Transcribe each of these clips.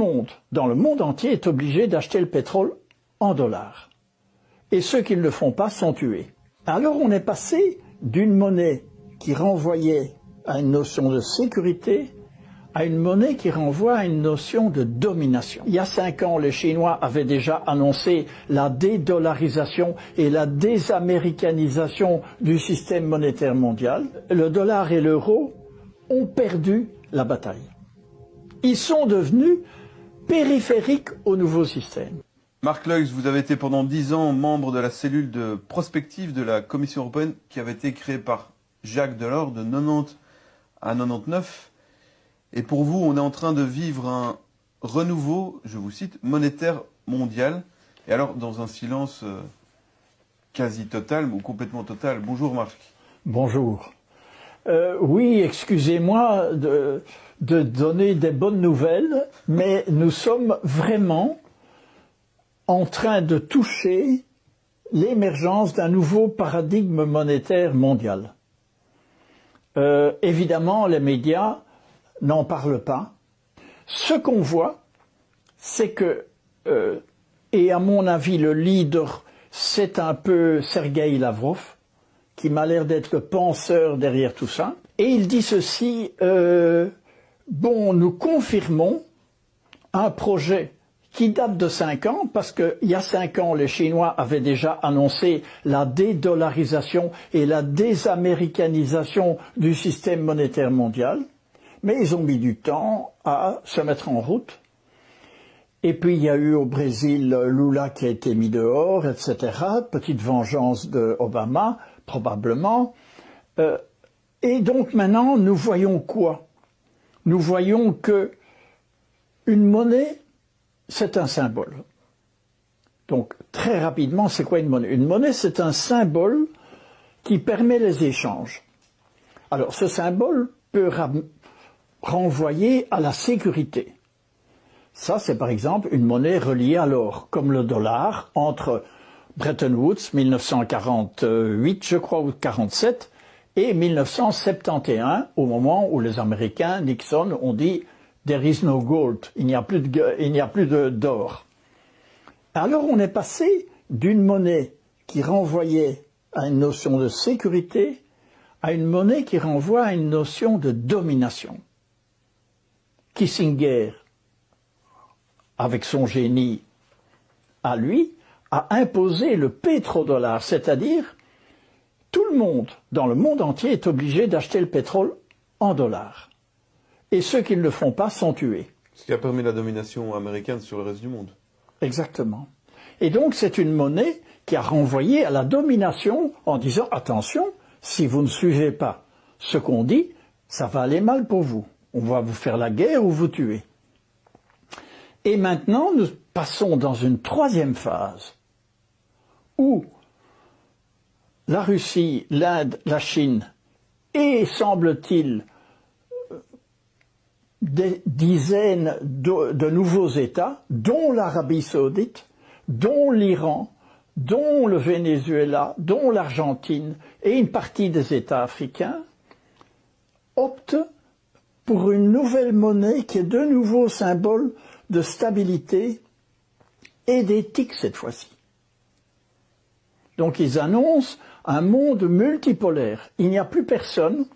monde, dans le monde entier, est obligé d'acheter le pétrole en dollars. Et ceux qui ne le font pas sont tués. Alors on est passé d'une monnaie qui renvoyait à une notion de sécurité à une monnaie qui renvoie à une notion de domination. Il y a 5 ans, les Chinois avaient déjà annoncé la dédollarisation et la désaméricanisation du système monétaire mondial. Le dollar et l'euro ont perdu la bataille. Ils sont devenus périphériques au nouveau système. Marc Leugs, vous avez été pendant 10 ans membre de la cellule de prospective de la Commission européenne qui avait été créée par Jacques Delors de 90 à 99. Et pour vous, on est en train de vivre un renouveau, je vous cite, monétaire mondial. Et alors, dans un silence quasi total ou complètement total. Bonjour Marc. Bonjour. Oui, excusez-moi de donner des bonnes nouvelles, mais nous sommes vraiment en train de toucher l'émergence d'un nouveau paradigme monétaire mondial. Évidemment, les médias n'en parlent pas. Ce qu'on voit, c'est que, et à mon avis le leader, c'est un peu Sergueï Lavrov, qui m'a l'air d'être le penseur derrière tout ça, et il dit ceci, bon, nous confirmons un projet qui date de 5 ans, parce qu'il y a 5 ans, les Chinois avaient déjà annoncé la dédollarisation et la désaméricanisation du système monétaire mondial, mais ils ont mis du temps à se mettre en route. Et puis il y a eu au Brésil Lula qui a été mis dehors, etc. Petite vengeance de Obama, probablement. Et donc maintenant, nous voyons quoi? Nous voyons que une monnaie, c'est un symbole. Donc, très rapidement, c'est quoi une monnaie? Une monnaie, c'est un symbole qui permet les échanges. Alors, ce symbole peut renvoyer à la sécurité. Ça, c'est par exemple une monnaie reliée à l'or, comme le dollar, entre Bretton Woods, 1948, je crois, ou 1947, et 1971, au moment où les Américains, Nixon, ont dit « There is no gold », il n'y a plus d'or. Alors on est passé d'une monnaie qui renvoyait à une notion de sécurité à une monnaie qui renvoie à une notion de domination. Kissinger, avec son génie à lui, a imposé le pétrodollar, c'est-à-dire tout le monde, dans le monde entier, est obligé d'acheter le pétrole en dollars. Et ceux qui ne le font pas sont tués. Ce qui a permis la domination américaine sur le reste du monde. Exactement. Et donc c'est une monnaie qui a renvoyé à la domination en disant « Attention, si vous ne suivez pas ce qu'on dit, ça va aller mal pour vous. On va vous faire la guerre ou vous tuer. » Et maintenant, nous passons dans une troisième phase où la Russie, l'Inde, la Chine et, semble-t-il, des dizaines de nouveaux États, dont l'Arabie saoudite, dont l'Iran, dont le Venezuela, dont l'Argentine et une partie des États africains, optent pour une nouvelle monnaie qui est de nouveau symbole de stabilité et d'éthique cette fois-ci. Donc ils annoncent un monde multipolaire. Il n'y a plus personne.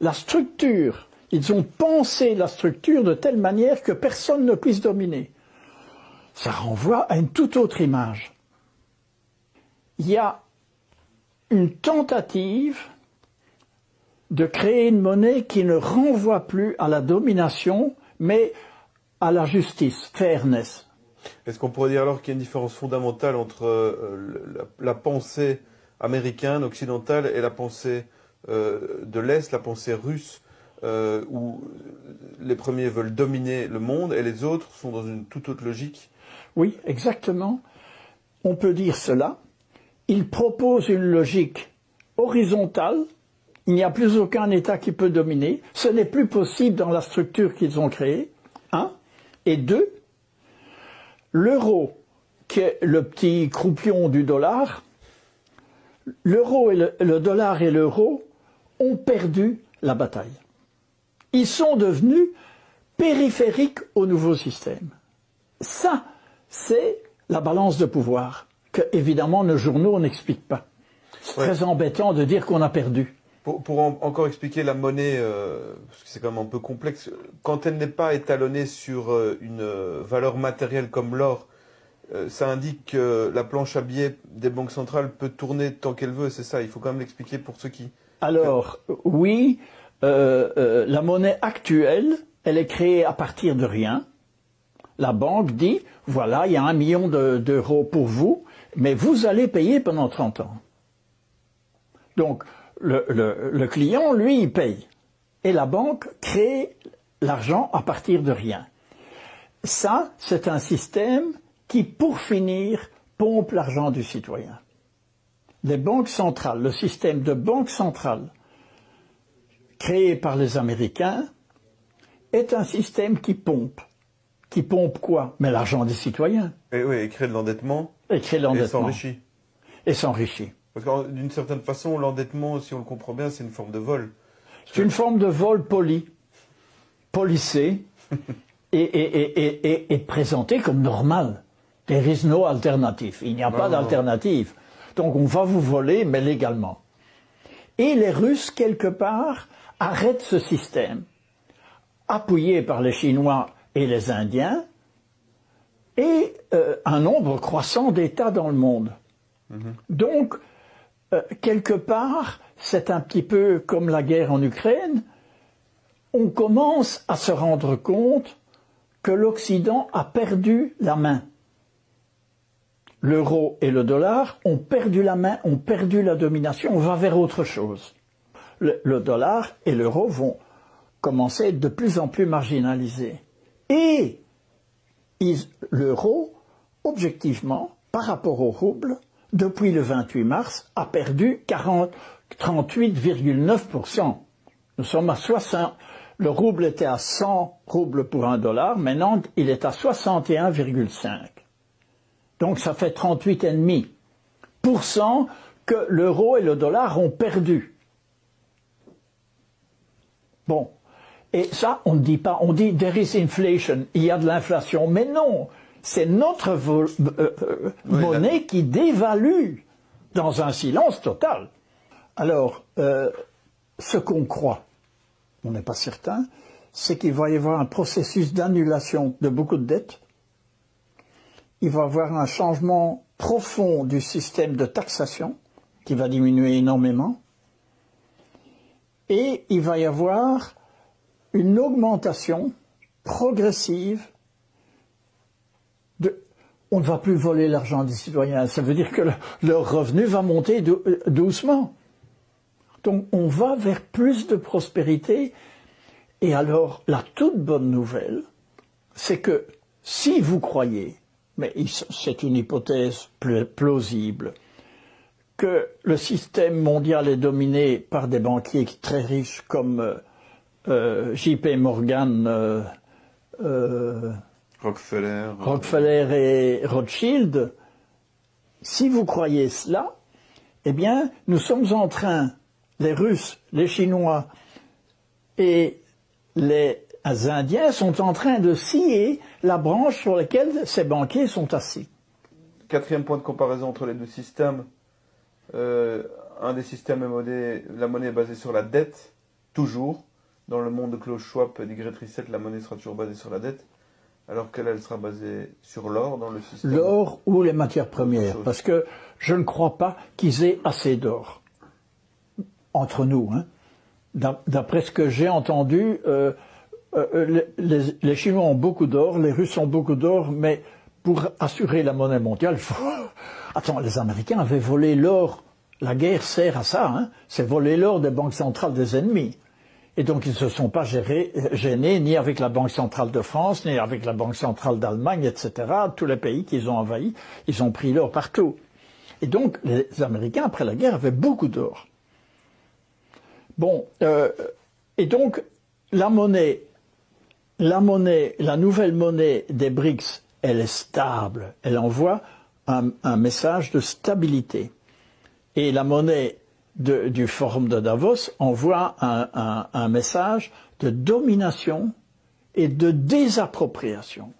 La structure, ils ont pensé la structure de telle manière que personne ne puisse dominer. Ça renvoie à une toute autre image. Il y a une tentative de créer une monnaie qui ne renvoie plus à la domination, mais à la justice, fairness. Est-ce qu'on pourrait dire alors qu'il y a une différence fondamentale entre la pensée américaine, occidentale, et la pensée de l'Est, la pensée russe, où les premiers veulent dominer le monde et les autres sont dans une toute autre logique? Oui, exactement. On peut dire cela. Ils proposent une logique horizontale. Il n'y a plus aucun État qui peut dominer. Ce n'est plus possible dans la structure qu'ils ont créée. 1. Et 2. L'euro, qui est le petit croupion du dollar, l'euro et le dollar et l'euro ont perdu la bataille. Ils sont devenus périphérique au nouveau système. Ça, c'est la balance de pouvoir que, évidemment, nos journaux n'expliquent pas. C'est très embêtant de dire qu'on a perdu. Pour encore expliquer la monnaie, parce que c'est quand même un peu complexe, quand elle n'est pas étalonnée sur une valeur matérielle comme l'or, ça indique que la planche à billets des banques centrales peut tourner tant qu'elle veut, c'est ça, il faut quand même l'expliquer pour ceux qui... Alors, oui, la monnaie actuelle, elle est créée à partir de rien. La banque dit, voilà, il y a 1 million d'euros pour vous, mais vous allez payer pendant 30 ans. Donc, le client, lui, il paye. Et la banque crée l'argent à partir de rien. Ça, c'est un système qui, pour finir, pompe l'argent du citoyen. Les banques centrales, le système de banque centrale créé par les Américains est un système qui pompe. Qui pompe quoi? Mais l'argent des citoyens. Et oui, et crée de l'endettement. Et crée de l'endettement. Et s'enrichit. Et s'enrichit. Parce que d'une certaine façon, l'endettement, si on le comprend bien, c'est une forme de vol. C'est une forme de vol policé, et présenté comme normal. There is no alternative. Il n'y a pas d'alternative. Donc on va vous voler, mais légalement. Et les Russes, quelque part, arrêtent ce système, appuyés par les Chinois et les Indiens, et un nombre croissant d'États dans le monde. Donc, quelque part, c'est un petit peu comme la guerre en Ukraine, on commence à se rendre compte que l'Occident a perdu la main. L'euro et le dollar ont perdu la main, ont perdu la domination, on va vers autre chose. Le dollar et l'euro vont commencer à être de plus en plus marginalisés. Et l'euro, objectivement, par rapport au rouble, depuis le 28 mars, a perdu 38,9%. Nous sommes à 60. Le rouble était à 100 roubles pour un dollar, maintenant il est à 61,5. Donc ça fait 38,5% que l'euro et le dollar ont perdu. Bon. Et ça, on ne dit pas, on dit there is inflation, il y a de l'inflation. Mais non, c'est notre monnaie qui dévalue dans un silence total. Alors, ce qu'on croit, on n'est pas certain, c'est qu'il va y avoir un processus d'annulation de beaucoup de dettes. Il va y avoir un changement profond du système de taxation qui va diminuer énormément. Et il va y avoir une augmentation progressive on ne va plus voler l'argent des citoyens. Ça veut dire que leur revenu va monter doucement. Donc on va vers plus de prospérité. Et alors, la toute bonne nouvelle, c'est que si vous croyez, mais c'est une hypothèse plausible, que le système mondial est dominé par des banquiers très riches comme J.P. Morgan, Rockefeller et Rothschild, si vous croyez cela, eh bien, nous sommes en train, les Russes, les Chinois et les Indiens sont en train de scier la branche sur laquelle ces banquiers sont assis. Quatrième point de comparaison entre les deux systèmes. Un des systèmes, la monnaie est basée sur la dette, toujours. Dans le monde de Klaus Schwab et d'Y Reset, la monnaie sera toujours basée sur la dette. Alors qu'elle sera basée sur l'or dans le système. L'or ou les matières premières, parce que je ne crois pas qu'ils aient assez d'or. Entre nous, hein. D'après ce que j'ai entendu, les Chinois ont beaucoup d'or, les Russes ont beaucoup d'or, mais pour assurer la monnaie mondiale, il faut... Attends, les Américains avaient volé l'or. La guerre sert à ça, hein. C'est voler l'or des banques centrales des ennemis. Et donc ils ne se sont pas gênés ni avec la Banque centrale de France, ni avec la Banque centrale d'Allemagne, etc. Tous les pays qu'ils ont envahis, ils ont pris l'or partout. Et donc les Américains, après la guerre, avaient beaucoup d'or. Bon, et donc la nouvelle monnaie des BRICS, elle est stable. Elle envoie un message de stabilité. Et la monnaie du forum de Davos envoie un message de domination et de désappropriation.